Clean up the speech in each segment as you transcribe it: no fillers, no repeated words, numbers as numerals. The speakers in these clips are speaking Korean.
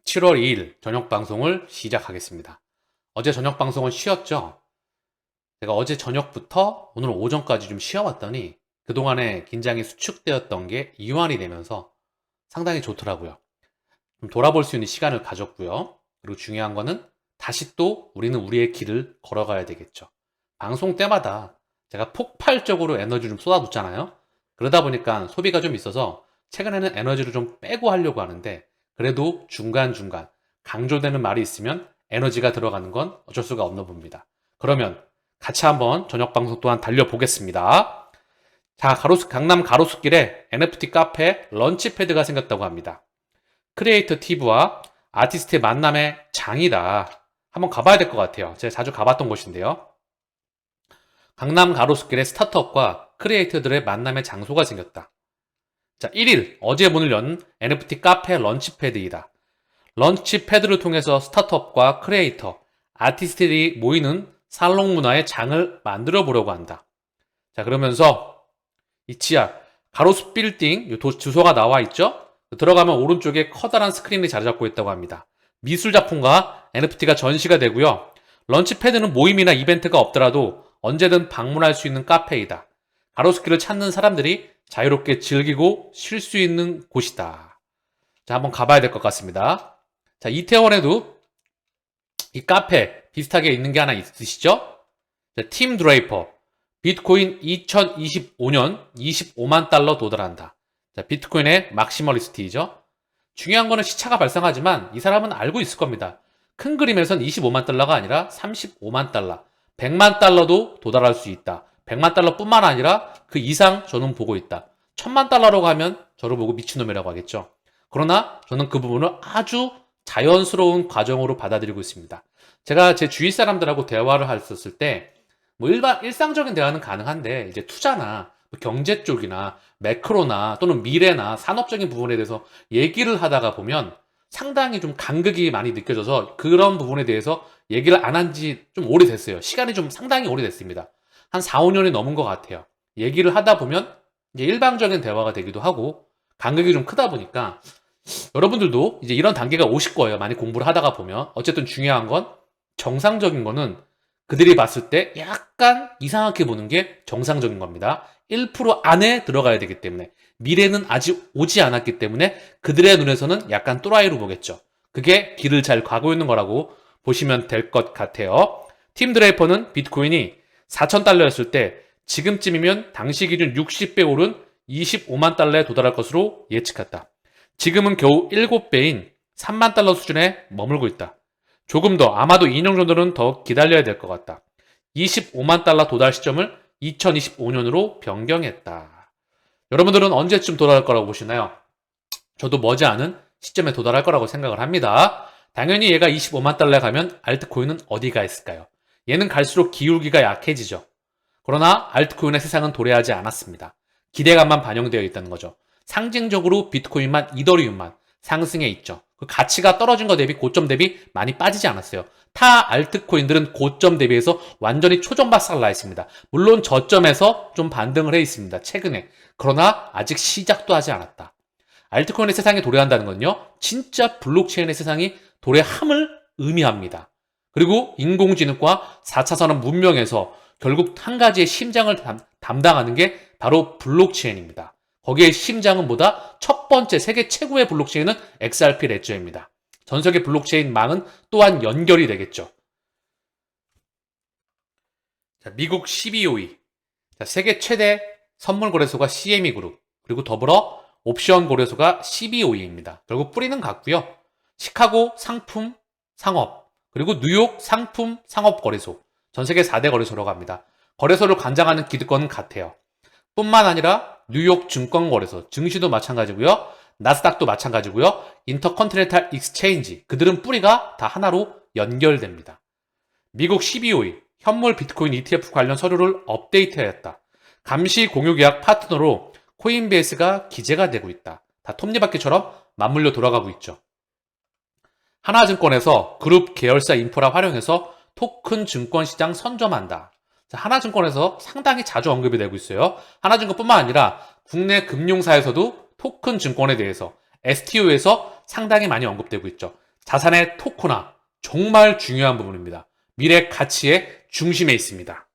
7월 2일 저녁 방송을 시작하겠습니다. 어제 저녁 방송은 쉬었죠? 제가 어제 저녁부터 오늘 오전까지 좀 쉬어왔더니 그동안에 긴장이 수축되었던 게 이완이 되면서 상당히 좋더라고요. 좀 돌아볼 수 있는 시간을 가졌고요. 그리고 중요한 거는 다시 또 우리는 우리의 길을 걸어가야 되겠죠. 방송 때마다 제가 폭발적으로 에너지를 좀 쏟아붓잖아요. 그러다 보니까 소비가 좀 있어서 최근에는 에너지를 좀 빼고 하려고 하는데 그래도 중간중간 강조되는 말이 있으면 에너지가 들어가는 건 어쩔 수가 없나 봅니다. 그러면 같이 한번 저녁 방송 또한 달려보겠습니다. 자, 강남 가로수길에 NFT 카페 런치패드가 생겼다고 합니다. 크리에이터티브와 아티스트의 만남의 장이다. 한번 가봐야 될 것 같아요. 제가 자주 가봤던 곳인데요. 강남 가로수길에 스타트업과 크리에이터들의 만남의 장소가 생겼다. 자, 1일 어제 문을 연 NFT 카페 런치패드이다. 런치패드를 통해서 스타트업과 크리에이터, 아티스트들이 모이는 살롱 문화의 장을 만들어 보려고 한다. 자, 그러면서 이 지하 가로수 빌딩 주소가 나와 있죠? 들어가면 오른쪽에 커다란 스크린이 자리 잡고 있다고 합니다. 미술 작품과 NFT가 전시가 되고요. 런치패드는 모임이나 이벤트가 없더라도 언제든 방문할 수 있는 카페이다. 가로수길을 찾는 사람들이 자유롭게 즐기고 쉴 수 있는 곳이다. 자, 한번 가봐야 될 것 같습니다. 자, 이태원에도 이 카페 비슷하게 있는 게 하나 있으시죠? 자, 팀 드레이퍼. 비트코인 2025년 25만 달러 도달한다. 자, 비트코인의 막시멀리스트이죠. 중요한 거는 시차가 발생하지만 이 사람은 알고 있을 겁니다. 큰 그림에선 25만 달러가 아니라 35만 달러, 100만 달러도 도달할 수 있다. 100만 달러뿐만 아니라 그 이상 저는 보고 있다. 1000만 달러라고 하면 저를 보고 미친놈이라고 하겠죠. 그러나 저는 그 부분을 아주 자연스러운 과정으로 받아들이고 있습니다. 제가 제 주위 사람들하고 대화를 했었을 때 뭐 일상적인 대화는 가능한데 이제 투자나 경제 쪽이나 매크로나 또는 미래나 산업적인 부분에 대해서 얘기를 하다가 보면 상당히 좀 간극이 많이 느껴져서 그런 부분에 대해서 얘기를 안 한 지 좀 오래됐어요. 시간이 좀 상당히 오래됐습니다. 한 4, 5년이 넘은 것 같아요. 얘기를 하다 보면 이제 일방적인 대화가 되기도 하고 간극이 좀 크다 보니까 여러분들도 이제 이런 단계가 오실 거예요. 많이 공부를 하다가 보면. 어쨌든 중요한 건 정상적인 거는 그들이 봤을 때 약간 이상하게 보는 게 정상적인 겁니다. 1% 안에 들어가야 되기 때문에 미래는 아직 오지 않았기 때문에 그들의 눈에서는 약간 또라이로 보겠죠. 그게 길을 잘 가고 있는 거라고 보시면 될 것 같아요. 팀 드레이퍼는 비트코인이 4,000달러였을 때 지금쯤이면 당시 기준 60배 오른 25만 달러에 도달할 것으로 예측했다. 지금은 겨우 7배인 3만 달러 수준에 머물고 있다. 조금 더 아마도 2년 정도는 더 기다려야 될 것 같다. 25만 달러 도달 시점을 2025년으로 변경했다. 여러분들은 언제쯤 도달할 거라고 보시나요? 저도 머지않은 시점에 도달할 거라고 생각을 합니다. 당연히 얘가 25만 달러에 가면 알트코인은 어디가 있을까요? 얘는 갈수록 기울기가 약해지죠. 그러나 알트코인의 세상은 도래하지 않았습니다. 기대감만 반영되어 있다는 거죠. 상징적으로 비트코인만 이더리움만 상승해 있죠. 그 가치가 떨어진 것 대비 고점 대비 많이 빠지지 않았어요. 타 알트코인들은 고점 대비해서 완전히 초전박살 나 있습니다. 물론 저점에서 좀 반등을 해 있습니다. 최근에. 그러나 아직 시작도 하지 않았다. 알트코인의 세상에 도래한다는 건요. 진짜 블록체인의 세상이 도래함을 의미합니다. 그리고 인공지능과 4차 산업 문명에서 결국 한 가지의 심장을 담당하는 게 바로 블록체인입니다. 거기에 심장은 뭐다? 첫 번째 세계 최고의 블록체인은 XRP 레저입니다. 전 세계 블록체인 망은 또한 연결이 되겠죠. 자, 미국 12호위. 자, 세계 최대 선물 거래소가 CME 그룹. 그리고 더불어 옵션 거래소가 12호위입니다. 결국 뿌리는 같고요. 시카고 상품 상업. 그리고 뉴욕 상품 상업 거래소. 전 세계 4대 거래소라고 합니다. 거래소를 관장하는 기득권은 같아요. 뿐만 아니라 뉴욕 증권거래소, 증시도 마찬가지고요. 나스닥도 마찬가지고요. 인터컨티넨탈 익스체인지, 그들은 뿌리가 다 하나로 연결됩니다. 미국 12호위, 현물 비트코인 ETF 관련 서류를 업데이트하였다. 감시 공유 계약 파트너로 코인베이스가 기재가 되고 있다. 다 톱니바퀴처럼 맞물려 돌아가고 있죠. 하나증권에서 그룹 계열사 인프라 활용해서 토큰 증권 시장 선점한다. 하나증권에서 상당히 자주 언급이 되고 있어요. 하나증권뿐만 아니라 국내 금융사에서도 토큰 증권에 대해서 STO에서 상당히 많이 언급되고 있죠. 자산의 토큰화, 정말 중요한 부분입니다. 미래 가치의 중심에 있습니다.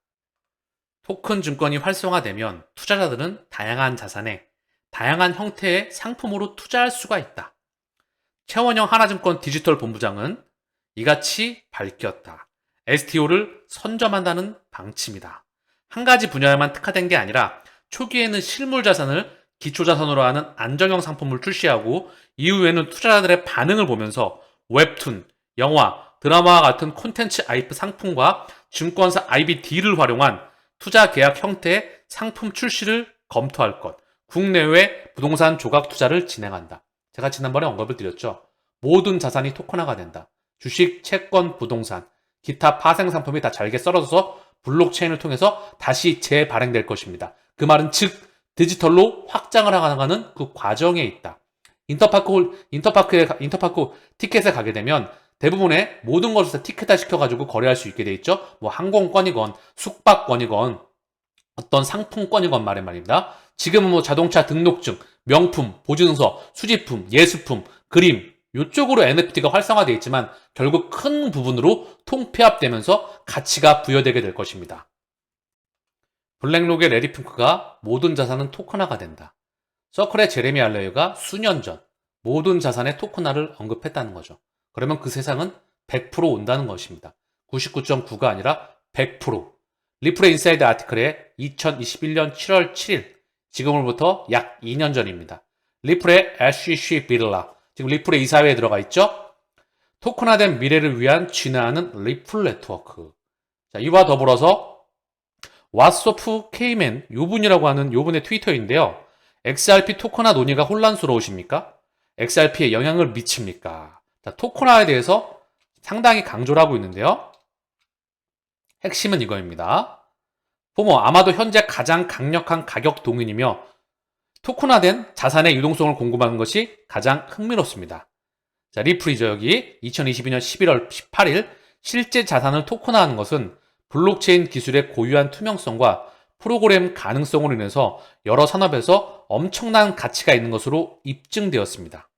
토큰 증권이 활성화되면 투자자들은 다양한 자산에 다양한 형태의 상품으로 투자할 수가 있다. 최원영 하나증권 디지털 본부장은 이같이 밝혔다. STO를 선점한다는 방침이다. 한 가지 분야에만 특화된 게 아니라 초기에는 실물 자산을 기초 자산으로 하는 안정형 상품을 출시하고 이후에는 투자자들의 반응을 보면서 웹툰, 영화, 드라마와 같은 콘텐츠 IP 상품과 증권사 IBD를 활용한 투자 계약 형태의 상품 출시를 검토할 것, 국내외 부동산 조각 투자를 진행한다. 제가 지난번에 언급을 드렸죠. 모든 자산이 토큰화가 된다. 주식, 채권, 부동산, 기타 파생 상품이 다 잘게 썰어져서 블록체인을 통해서 다시 재발행될 것입니다. 그 말은 즉 디지털로 확장을 나가는 그 과정에 있다. 인터파크 티켓에 가게 되면 대부분의 모든 것을 티켓화 시켜가지고 거래할 수 있게 돼 있죠. 뭐 항공권이건 숙박권이건 어떤 상품권이건 말입니다. 지금은 뭐 자동차 등록증, 명품, 보증서, 수집품, 예술품, 그림 이쪽으로 NFT가 활성화되어 있지만 결국 큰 부분으로 통폐합되면서 가치가 부여되게 될 것입니다. 블랙록의 레리 핑크가 모든 자산은 토큰화가 된다. 서클의 제레미 알레이가 수년 전 모든 자산의 토큰화를 언급했다는 거죠. 그러면 그 세상은 100% 온다는 것입니다. 99.9가 아니라 100%. 리플의 인사이드 아티클에 2021년 7월 7일, 지금으로부터 약 2년 전입니다. 리플의 SEC 빌라, 지금 리플의 이사회에 들어가 있죠? 토큰화된 미래를 위한 진화하는 리플 네트워크. 자, 이와 더불어서 왓소프 케이맨, 요분이라고 하는 요분의 트위터인데요. XRP 토큰화 논의가 혼란스러우십니까? XRP에 영향을 미칩니까? 자, 토큰화에 대해서 상당히 강조를 하고 있는데요. 핵심은 이거입니다. 아마도 현재 가장 강력한 가격 동인이며 토큰화된 자산의 유동성을 공급하는 것이 가장 흥미롭습니다. 자, 리플이죠. 여기 2022년 11월 18일 실제 자산을 토큰화하는 것은 블록체인 기술의 고유한 투명성과 프로그램 가능성으로 인해서 여러 산업에서 엄청난 가치가 있는 것으로 입증되었습니다.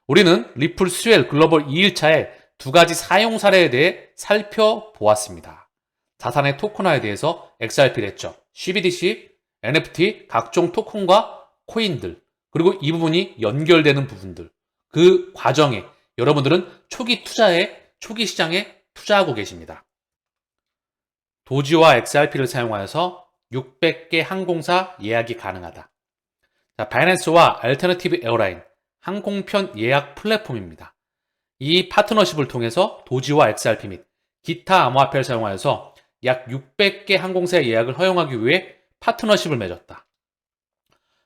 우리는 리플 스웰 글로벌 2일차의 두 가지 사용 사례에 대해 살펴보았습니다. 자산의 토큰화에 대해서 XRP를 했죠. CBDC, NFT, 각종 토큰과 코인들, 그리고 이 부분이 연결되는 부분들, 그 과정에 여러분들은 초기 시장에 투자하고 계십니다. 도지와 XRP를 사용하여서 600개 항공사 예약이 가능하다. 자, 바이낸스와 알터너티브 에어라인, 항공편 예약 플랫폼입니다. 이 파트너십을 통해서 도지와 XRP 및 기타 암호화폐를 사용하여서 약 600개 항공사의 예약을 허용하기 위해 파트너십을 맺었다.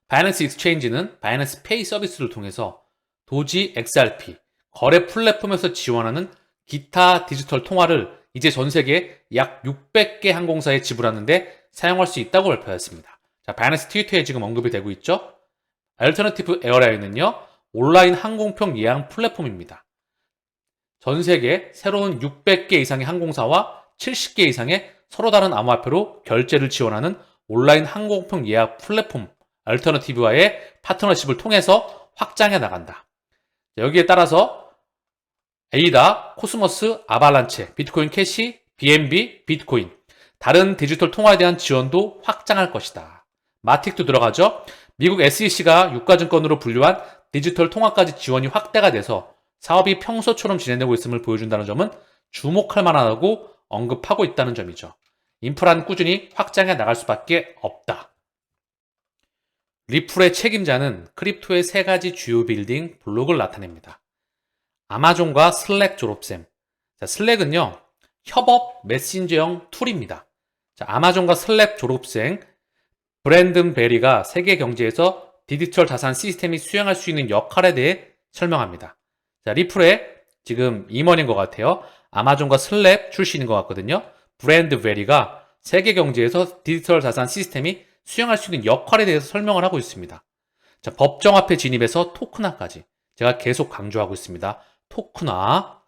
바이낸스 익스체인지는 바이낸스 페이 서비스를 통해서 도지 XRP 거래 플랫폼에서 지원하는 기타 디지털 통화를 이제 전 세계 약 600개 항공사에 지불하는데 사용할 수 있다고 발표했습니다. 자, 바이낸스 트위터에 지금 언급이 되고 있죠. 알터너티브 에어라인은요, 온라인 항공편 예약 플랫폼입니다. 전 세계 새로운 600개 이상의 항공사와 70개 이상의 서로 다른 암호화폐로 결제를 지원하는 온라인 항공편 예약 플랫폼 알터너티브와의 파트너십을 통해서 확장해 나간다. 여기에 따라서 에이다, 코스모스, 아발란체, 비트코인 캐시, BNB, 비트코인 다른 디지털 통화에 대한 지원도 확장할 것이다. 마틱도 들어가죠. 미국 SEC가 유가증권으로 분류한 디지털 통화까지 지원이 확대가 돼서 사업이 평소처럼 진행되고 있음을 보여준다는 점은 주목할 만하다고 언급하고 있다는 점이죠. 인프라는 꾸준히 확장해 나갈 수밖에 없다. 리플의 책임자는 크립토의 세 가지 주요 빌딩 블록을 나타냅니다. 아마존과 슬랙 졸업생. 자, 슬랙은요, 협업 메신저형 툴입니다. 자, 아마존과 슬랙 졸업생, 브랜든 베리가 세계 경제에서 디지털 자산 시스템이 수행할 수 있는 역할에 대해 설명합니다. 자, 리플의 지금 임원인 것 같아요. 아마존과 슬랙 출신인 것 같거든요. 브랜드 베리가 세계 경제에서 디지털 자산 시스템이 수행할 수 있는 역할에 대해서 설명을 하고 있습니다. 자, 법정화폐 진입에서 토큰화까지 제가 계속 강조하고 있습니다. 토큰화,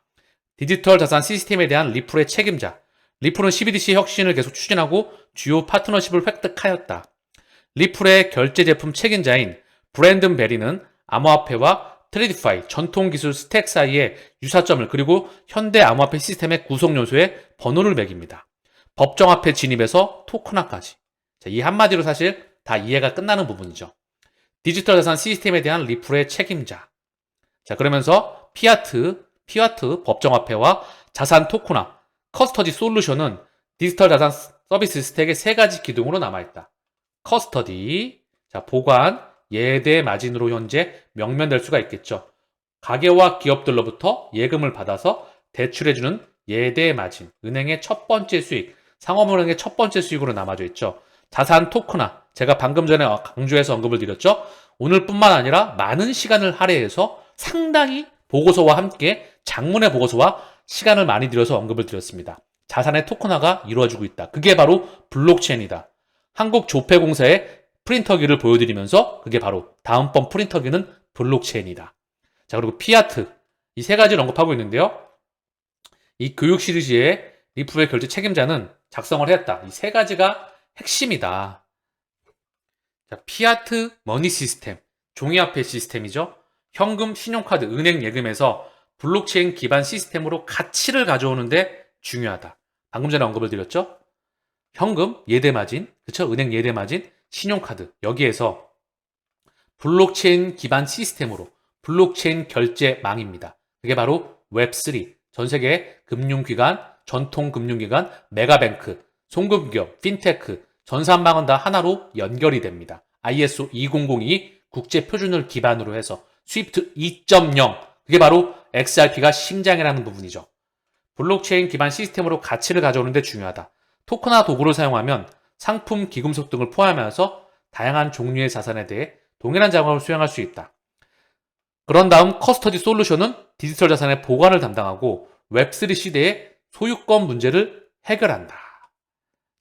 디지털 자산 시스템에 대한 리플의 책임자. 리플은 CBDC 혁신을 계속 추진하고 주요 파트너십을 획득하였다. 리플의 결제 제품 책임자인 브랜든 베리는 암호화폐와 트레디파이, 전통기술 스택 사이의 유사점을 그리고 현대 암호화폐 시스템의 구성 요소에 번호를 매깁니다. 법정화폐 진입에서 토큰화까지. 자, 이 한마디로 사실 다 이해가 끝나는 부분이죠. 디지털 자산 시스템에 대한 리플의 책임자. 자, 그러면서 피아트 법정화폐와 자산 토큰화, 커스터디 솔루션은 디지털 자산 서비스 스택의 세 가지 기둥으로 남아있다. 커스터디, 자, 보관, 예대 마진으로 현재 명면될 수가 있겠죠. 가계와 기업들로부터 예금을 받아서 대출해주는 예대 마진, 은행의 첫 번째 수익, 상업은행의 첫 번째 수익으로 남아져 있죠. 자산 토큰화, 제가 방금 전에 강조해서 언급을 드렸죠. 오늘뿐만 아니라 많은 시간을 할애해서 상당히 보고서와 함께 장문의 보고서와 시간을 많이 들여서 언급을 드렸습니다. 자산의 토큰화가 이루어지고 있다. 그게 바로 블록체인이다. 한국조폐공사의 프린터기를 보여드리면서 그게 바로 다음번 프린터기는 블록체인이다. 자, 그리고 피아트, 이 세 가지를 언급하고 있는데요. 이 교육 시리즈의 리플의 결제 책임자는 작성을 했다. 이 세 가지가 핵심이다. 자, 피아트 머니 시스템, 종이화폐 시스템이죠. 현금, 신용카드, 은행 예금에서 블록체인 기반 시스템으로 가치를 가져오는데 중요하다. 방금 전에 언급을 드렸죠. 현금, 예대마진, 그쵸? 은행 예대마진, 신용카드, 여기에서 블록체인 기반 시스템으로 블록체인 결제망입니다. 그게 바로 웹3, 전 세계 금융기관, 전통금융기관, 메가뱅크, 송금기업, 핀테크, 전산망은 다 하나로 연결이 됩니다. ISO 2002 국제표준을 기반으로 해서 스위프트 2.0, 그게 바로 XRP가 심장이라는 부분이죠. 블록체인 기반 시스템으로 가치를 가져오는 데 중요하다. 토큰화 도구를 사용하면 상품, 기금속 등을 포함하면서 다양한 종류의 자산에 대해 동일한 작업을 수행할 수 있다. 그런 다음 커스터디 솔루션은 디지털 자산의 보관을 담당하고 웹3 시대의 소유권 문제를 해결한다.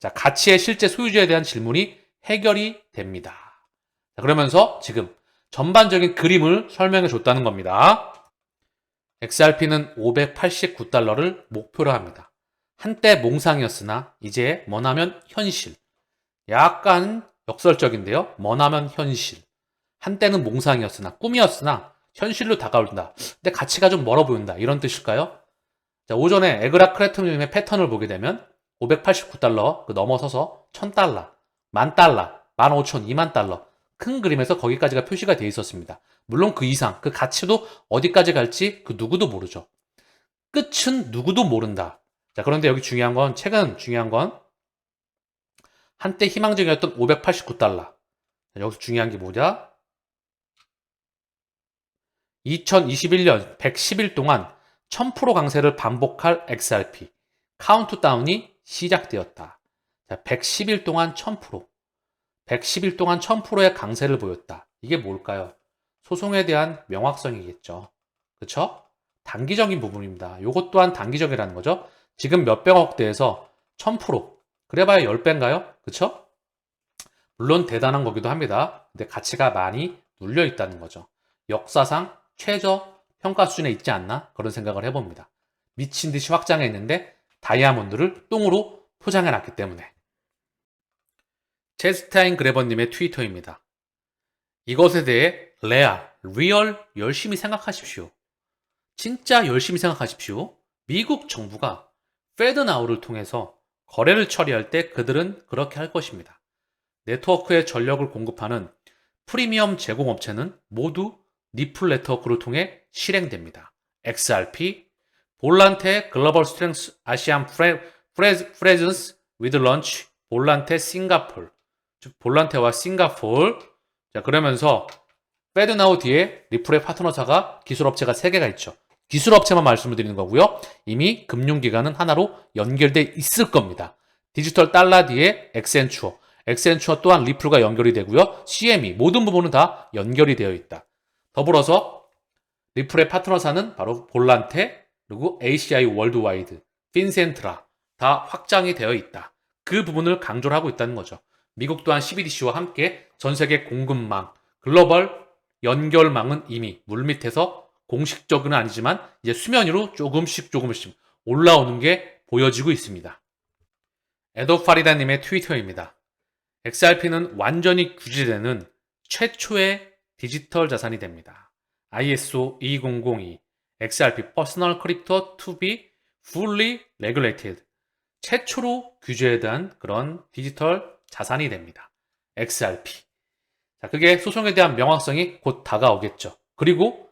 자, 가치의 실제 소유주에 대한 질문이 해결이 됩니다. 자, 그러면서 지금 전반적인 그림을 설명해 줬다는 겁니다. XRP는 589달러를 목표로 합니다. 한때 몽상이었으나 이제 머나면 현실. 약간 역설적인데요. 머나면 현실. 한때는 몽상이었으나 꿈이었으나 현실로 다가온다. 근데 가치가 좀 멀어 보인다. 이런 뜻일까요? 자, 오전에 에그라 크레트님의 패턴을 보게 되면 589달러 그 넘어서서 1000달러, 10,000달러, 15,000, 20,000달러 큰 그림에서 거기까지가 표시가 되어 있었습니다. 물론 그 이상, 그 가치도 어디까지 갈지 그 누구도 모르죠. 끝은 누구도 모른다. 자, 그런데 여기 중요한 건, 최근 중요한 건 한때 희망적이었던 589달러. 여기서 중요한 게 뭐냐? 2021년 110일 동안 1000% 강세를 반복할 XRP. 카운트다운이 시작되었다. 자, 110일 동안 1000%. 110일 동안 1000%의 강세를 보였다. 이게 뭘까요? 소송에 대한 명확성이겠죠. 그쵸? 단기적인 부분입니다. 요것 또한 단기적이라는 거죠. 지금 몇백억대에서 1000%. 그래봐야 10배인가요? 그쵸? 물론 대단한 거기도 합니다. 근데 가치가 많이 눌려 있다는 거죠. 역사상 최저 평가 수준에 있지 않나? 그런 생각을 해봅니다. 미친 듯이 확장해 있는데 다이아몬드를 똥으로 포장해 놨기 때문에. 체스타인 그래버님의 트위터입니다. 이것에 대해 리얼 열심히 생각하십시오. 진짜 열심히 생각하십시오. 미국 정부가 페드나우를 통해서 거래를 처리할 때 그들은 그렇게 할 것입니다. 네트워크에 전력을 공급하는 프리미엄 제공업체는 모두 니플 네트워크를 통해 실행됩니다. XRP, 볼란테 글로벌 스트렝스 아시안 프레젠스 위드 런치 볼란테 싱가폴, 즉 볼란테와 싱가폴. 자, 그러면서 페드나우 뒤에 리플의 파트너사가 기술업체가 3개가 있죠. 기술업체만 말씀을 드리는 거고요. 이미 금융기관은 하나로 연결돼 있을 겁니다. 디지털 달러 뒤에 엑센추어 또한 리플과 연결이 되고요. CME 모든 부분은 다 연결이 되어 있다. 더불어서 리플의 파트너사는 바로 볼란테 그리고 ACI 월드와이드, 핀센트라 다 확장이 되어 있다. 그 부분을 강조를 하고 있다는 거죠. 미국 또한 CBDC와 함께 전세계 공급망, 글로벌 연결망은 이미 물밑에서 공식적은 아니지만 이제 수면 위로 조금씩 올라오는 게 보여지고 있습니다. 에도파리다님의 트위터입니다. XRP는 완전히 규제되는 최초의 디지털 자산이 됩니다. ISO 2002 XRP Personal Crypto to be fully regulated. 최초로 규제에 대한 그런 디지털 자산이 됩니다. XRP. 자, 그게 소송에 대한 명확성이 곧 다가오겠죠. 그리고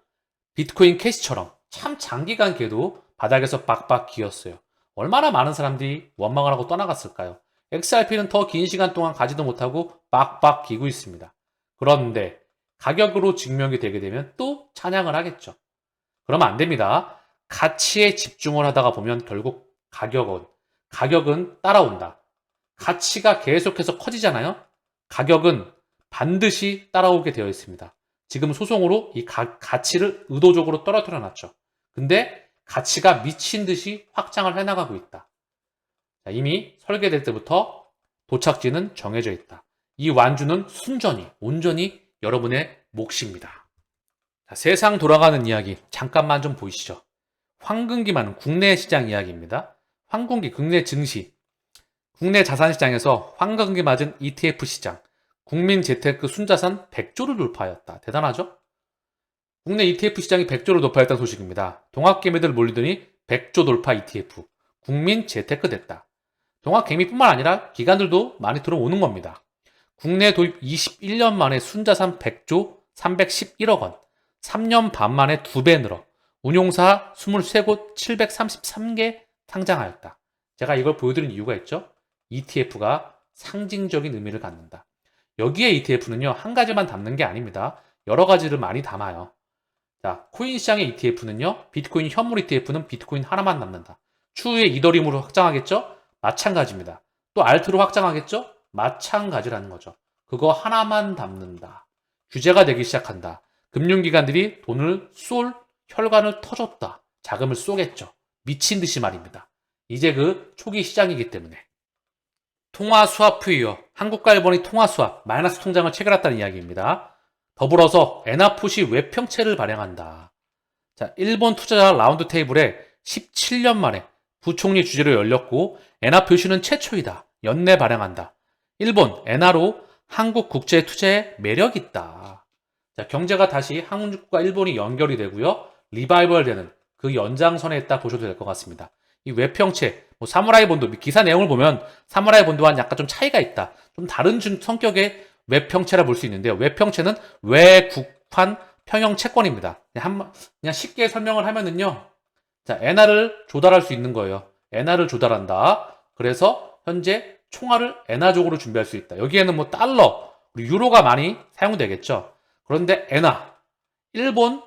비트코인 캐시처럼 참 장기간 걔도 바닥에서 빡빡 기었어요. 얼마나 많은 사람들이 원망을 하고 떠나갔을까요? XRP는 더 긴 시간 동안 가지도 못하고 빡빡 기고 있습니다. 그런데 가격으로 증명이 되게 되면 또 찬양을 하겠죠. 그러면 안 됩니다. 가치에 집중을 하다가 보면 결국 가격은 따라온다. 가치가 계속해서 커지잖아요. 가격은 반드시 따라오게 되어 있습니다. 지금 소송으로 이 가치를 의도적으로 떨어뜨려 놨죠. 근데 가치가 미친 듯이 확장을 해나가고 있다. 자, 이미 설계될 때부터 도착지는 정해져 있다. 이 완주는 온전히 여러분의 몫입니다. 자, 세상 돌아가는 이야기 잠깐만 좀 보이시죠. 황금기만은 국내 시장 이야기입니다. 황금기 국내 증시, 국내 자산시장에서 황금기 맞은 ETF 시장, 국민 재테크 순자산 100조를 돌파하였다. 대단하죠? 국내 ETF 시장이 100조를 돌파했다는 소식입니다. 동학개미들 몰리더니 100조 돌파 ETF, 국민 재테크 됐다. 동학개미뿐만 아니라 기관들도 많이 들어오는 겁니다. 국내 도입 21년 만에 순자산 100조 311억 원, 3년 반 만에 2배 늘어 운용사 23곳 733개 상장하였다. 제가 이걸 보여드린 이유가 있죠. ETF가 상징적인 의미를 갖는다. 여기에 ETF는요, 한 가지만 담는 게 아닙니다. 여러 가지를 많이 담아요. 자, 코인 시장의 ETF는요, 비트코인 현물 ETF는 비트코인 하나만 담는다. 추후에 이더리움으로 확장하겠죠? 마찬가지입니다. 또 알트로 확장하겠죠? 마찬가지라는 거죠. 그거 하나만 담는다. 규제가 되기 시작한다. 금융기관들이 돈을 혈관을 터줬다. 자금을 쏘겠죠. 미친 듯이 말입니다. 이제 그 초기 시장이기 때문에. 통화 수화프에 이어 한국과 일본이 통화 수합, 마이너스 통장을 체결했다는 이야기입니다. 더불어서 에나풋이 외평채를 발행한다. 자, 일본 투자자 라운드 테이블에 17년 만에 부총리 주재로 열렸고 엔화 표시는 최초이다. 연내 발행한다. 일본 엔화로 한국 국제 투자에 매력 있다. 자, 경제가 다시 한국과 일본이 연결이 되고요. 리바이벌 되는 그 연장선에 있다 보셔도 될 것 같습니다. 이 외평채, 사무라이 본드, 기사 내용을 보면 사무라이 본드와는 약간 좀 차이가 있다. 좀 다른 성격의 외평채라 볼 수 있는데요. 외평채는 외국환 평형 채권입니다. 그냥 쉽게 설명을 하면은요. 자, 엔화를 조달할 수 있는 거예요. 엔화를 조달한다. 그래서 현재 총알을 엔화적으로 준비할 수 있다. 여기에는 달러, 유로가 많이 사용되겠죠. 그런데 엔화, 일본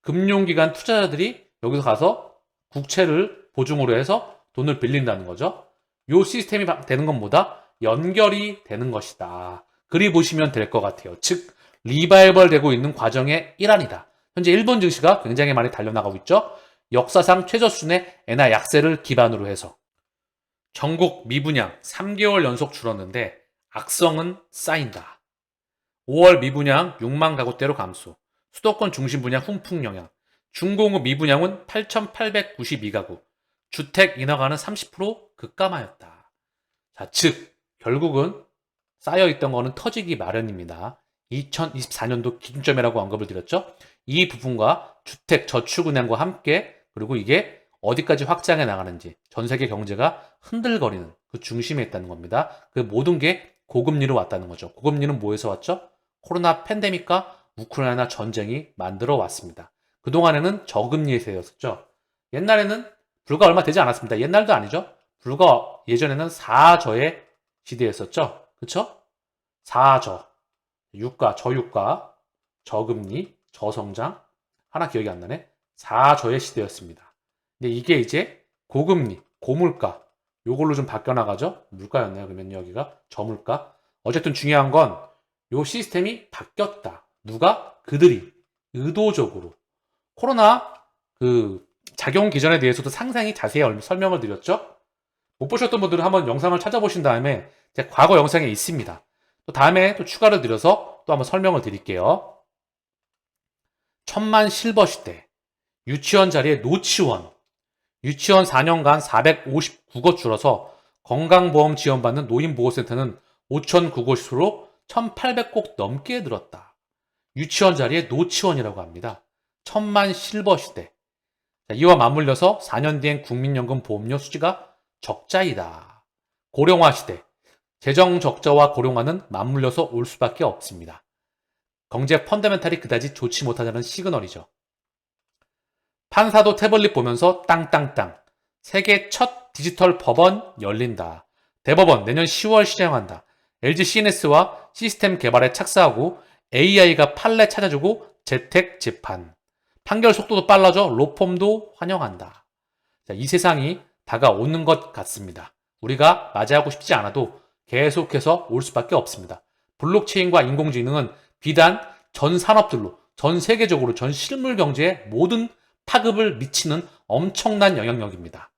금융기관 투자자들이 여기서 가서 국채를 보증으로 해서 돈을 빌린다는 거죠. 이 시스템이 되는 것보다 연결이 되는 것이다. 그리 보시면 될 것 같아요. 즉, 리바이벌 되고 있는 과정의 일환이다. 현재 일본 증시가 굉장히 많이 달려나가고 있죠. 역사상 최저 수준의 엔화 약세를 기반으로 해서 전국 미분양 3개월 연속 줄었는데 악성은 쌓인다. 5월 미분양 6만 가구대로 감소. 수도권 중심 분양 훈풍 영향. 중공업 미분양은 8,892가구. 주택 인허가는 30% 급감하였다. 자, 즉 결국은 쌓여있던 거는 터지기 마련입니다. 2024년도 기준점이라고 언급을 드렸죠. 이 부분과 주택저축은행과 함께 그리고 이게 어디까지 확장해 나가는지 전 세계 경제가 흔들거리는 그 중심에 있다는 겁니다. 그 모든 게 고금리로 왔다는 거죠. 고금리는 뭐에서 왔죠? 코로나 팬데믹과 우크라이나 전쟁이 만들어 왔습니다. 그동안에는 저금리 세였었죠. 옛날에는 불과 얼마 되지 않았습니다. 옛날도 아니죠. 불과 예전에는 4저의 시대였었죠. 그쵸? 4저. 유가, 저유가, 저금리, 저성장. 하나 기억이 안 나네. 4저의 시대였습니다. 근데 이게 이제 고금리, 고물가. 요걸로 좀 바뀌어나가죠. 물가였나요? 그러면 여기가 저물가. 어쨌든 중요한 건 요 시스템이 바뀌었다. 누가? 그들이 의도적으로. 코로나 작용 기전에 대해서도 상당히 자세히 설명을 드렸죠. 못 보셨던 분들은 한번 영상을 찾아보신 다음에 제 과거 영상에 있습니다. 또 다음에 또 추가를 드려서 또 한번 설명을 드릴게요. 천만 실버 시대, 유치원 자리에 노치원, 유치원 4년간 459곳 줄어서 건강보험 지원받는 노인보호센터는 5,009곳으로 1,800곳 넘게 늘었다. 유치원 자리에 노치원이라고 합니다. 천만 실버 시대. 자, 이와 맞물려서 4년 뒤엔 국민연금 보험료 수지가 적자이다. 고령화 시대. 재정 적자와 고령화는 맞물려서 올 수밖에 없습니다. 경제 펀더멘탈이 그다지 좋지 못하다는 시그널이죠. 판사도 태블릿 보면서 땅땅땅. 세계 첫 디지털 법원 열린다. 대법원 내년 10월 시행한다. LG CNS와 시스템 개발에 착사하고 AI가 판례 찾아주고 재택 재판. 판결 속도도 빨라져 로펌도 환영한다. 자, 이 세상이 다가오는 것 같습니다. 우리가 맞이하고 싶지 않아도 계속해서 올 수밖에 없습니다. 블록체인과 인공지능은 비단 전 산업들로, 전 세계적으로, 전 실물 경제에 모든 파급을 미치는 엄청난 영향력입니다.